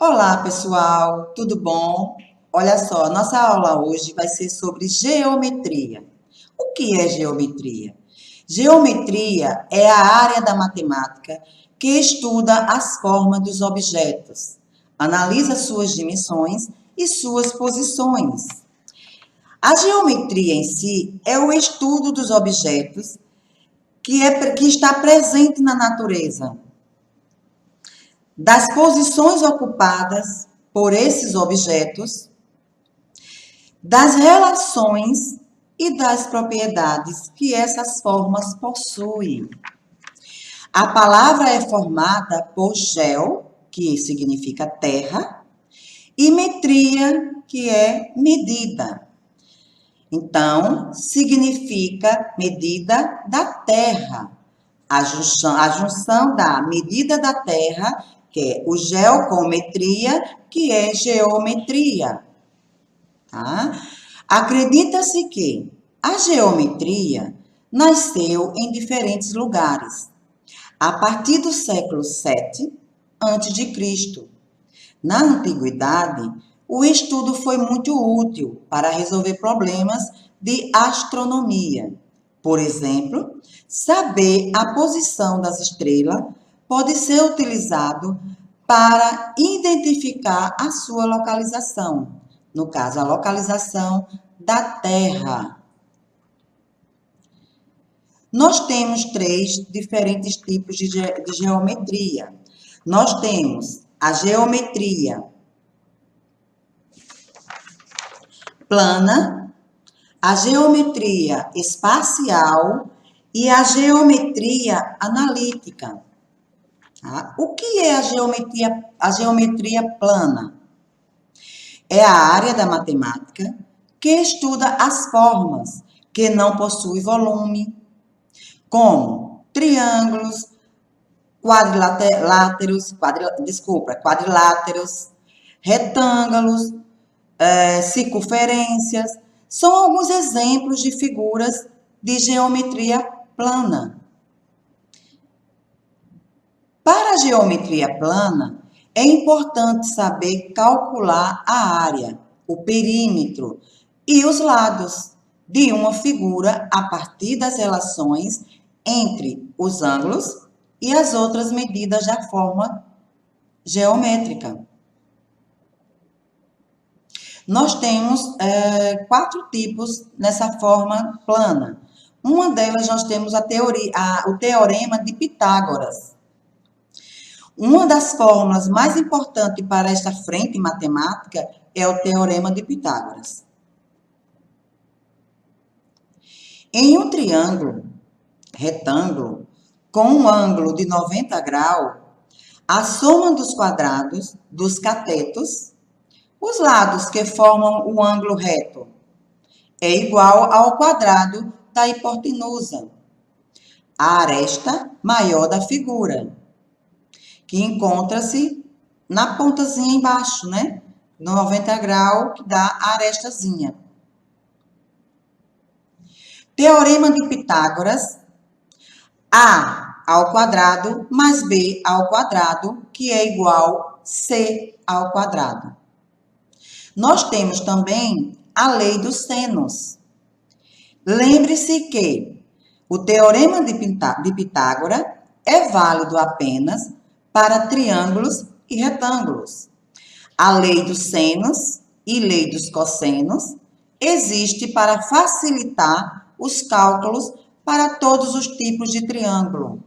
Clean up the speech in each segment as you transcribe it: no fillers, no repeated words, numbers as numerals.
Olá, pessoal, tudo bom? Olha só, nossa aula hoje vai ser sobre geometria. O que é geometria? Geometria é a área da matemática que estuda as formas dos objetos, analisa suas dimensões e suas posições. A geometria em si é o estudo dos objetos que está presente na natureza, das posições ocupadas por esses objetos, das relações e das propriedades que essas formas possuem. A palavra é formada por geo, que significa terra, e metria, que é medida. Então, significa medida da terra. A junção da medida da terra, que é o geo, com metria, que é geometria. Tá? Acredita-se que a geometria nasceu em diferentes lugares, a partir do século VII a.C. Na antiguidade, o estudo foi muito útil para resolver problemas de astronomia. Por exemplo, saber a posição das estrelas pode ser utilizado para identificar a sua localização, no caso, a localização da Terra. Nós temos três diferentes tipos de geometria. Nós temos a geometria plana, a geometria espacial e a geometria analítica. Tá? O que é a geometria plana? É a área da matemática que estuda as formas que não possuem volume, como triângulos, quadriláteros, retângulos, circunferências. São alguns exemplos de figuras de geometria plana. Para a geometria plana, é importante saber calcular a área, o perímetro e os lados de uma figura a partir das relações entre os ângulos e as outras medidas da forma geométrica. Nós temos 4 tipos nessa forma plana. Uma delas nós temos o teorema de Pitágoras. Uma das fórmulas mais importantes para esta frente matemática é o teorema de Pitágoras. Em um triângulo retângulo com um ângulo de 90 graus, a soma dos quadrados dos catetos, os lados que formam o ângulo reto, é igual ao quadrado da hipotenusa, a aresta maior da figura, que encontra-se na pontazinha embaixo, né? No 90 graus, que dá a arestazinha. Teorema de Pitágoras, A ao quadrado mais B ao quadrado, que é igual a C ao quadrado. Nós temos também a lei dos senos. Lembre-se que o teorema de Pitágoras é válido apenas para triângulos e retângulos. A lei dos senos e lei dos cossenos existe para facilitar os cálculos para todos os tipos de triângulo.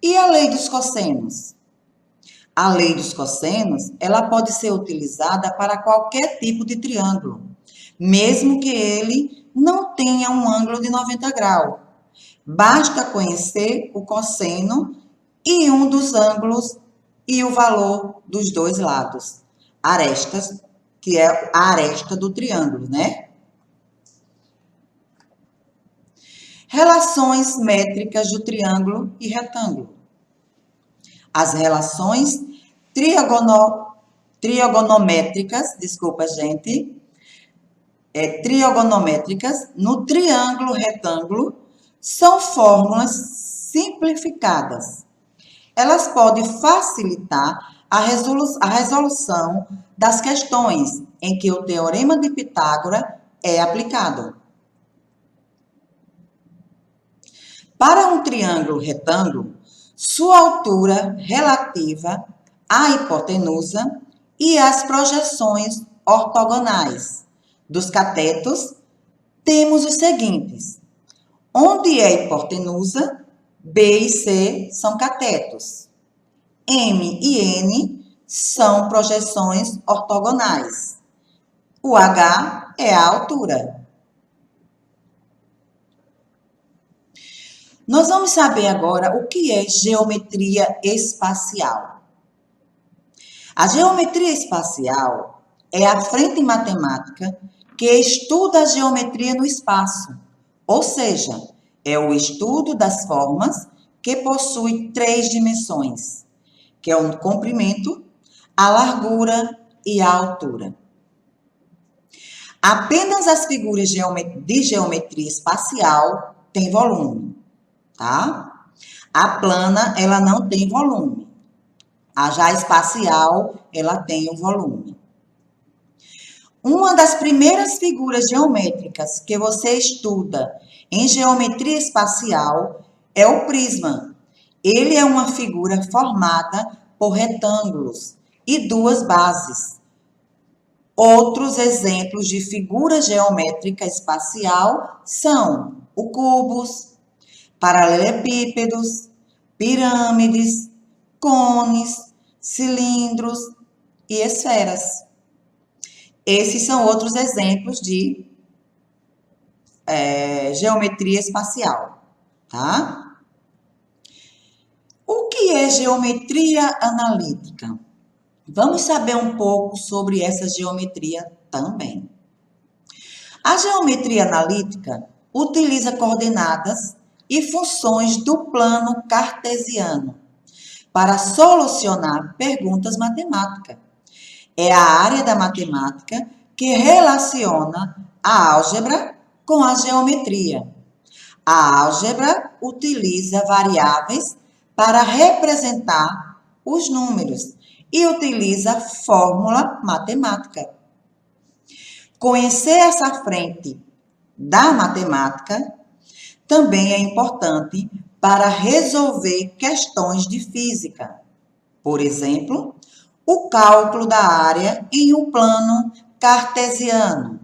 E a lei dos cossenos? A lei dos cossenos, ela pode ser utilizada para qualquer tipo de triângulo, mesmo que ele não tenha um ângulo de 90 graus. Basta conhecer o cosseno e um dos ângulos e o valor dos dois lados. Arestas, que é a aresta do triângulo, né? Relações métricas do triângulo e retângulo. As relações trigonométricas, trigonométricas no triângulo retângulo são fórmulas simplificadas. elas podem facilitar a resolução das questões em que o Teorema de Pitágoras é aplicado. Para um triângulo retângulo, sua altura relativa à hipotenusa e as projeções ortogonais dos catetos, temos os seguintes. Onde é hipotenusa, B e C são catetos. M e N são projeções ortogonais. O H é a altura. Nós vamos saber agora o que é geometria espacial. A geometria espacial é a frente matemática que estuda a geometria no espaço, ou seja, é o estudo das formas que possuem 3 dimensões, que é o comprimento, a largura e a altura. Apenas as figuras de geometria espacial têm volume, tá? A plana, ela não tem volume. A já espacial, ela tem o volume. Uma das primeiras figuras geométricas que você estuda em geometria espacial é o prisma. Ele é uma figura formada por retângulos e 2 bases. Outros exemplos de figura geométrica espacial são o cubos, paralelepípedos, pirâmides, cones, cilindros e esferas. Esses são outros exemplos de geometria espacial, tá? O que é geometria analítica? Vamos saber um pouco sobre essa geometria também. A geometria analítica utiliza coordenadas e funções do plano cartesiano para solucionar perguntas matemáticas. É a área da matemática que relaciona a álgebra com a geometria. A álgebra utiliza variáveis para representar os números e utiliza fórmula matemática. Conhecer essa frente da matemática também é importante para resolver questões de física. Por exemplo, o cálculo da área em um plano cartesiano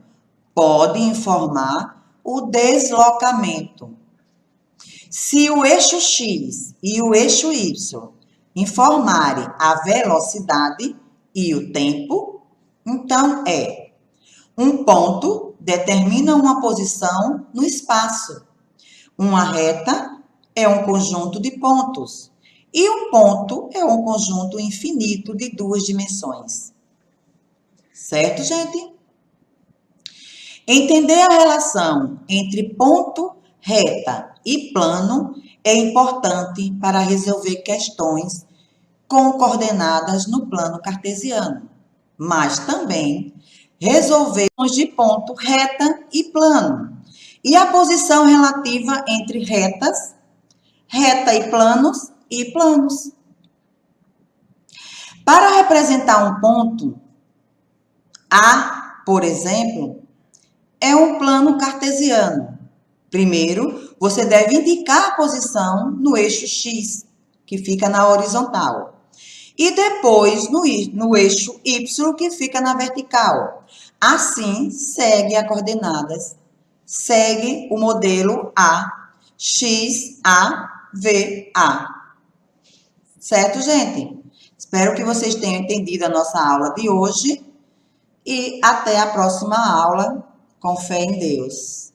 pode informar o deslocamento. Se o eixo X e o eixo Y informarem a velocidade e o tempo, então um ponto determina uma posição no espaço. Uma reta é um conjunto de pontos. E um ponto é um conjunto infinito de 2 dimensões. Certo, gente? Entender a relação entre ponto, reta e plano é importante para resolver questões com coordenadas no plano cartesiano, mas também resolver de ponto, reta e plano, e a posição relativa entre retas, reta e planos, Para representar um ponto, A, por exemplo, é um plano cartesiano. Primeiro, você deve indicar a posição no eixo X, que fica na horizontal. E depois no eixo Y, que fica na vertical. Assim, segue as coordenadas. Segue o modelo A, X, A, V, A. Certo, gente? Espero que vocês tenham entendido a nossa aula de hoje e até a próxima aula, com fé em Deus.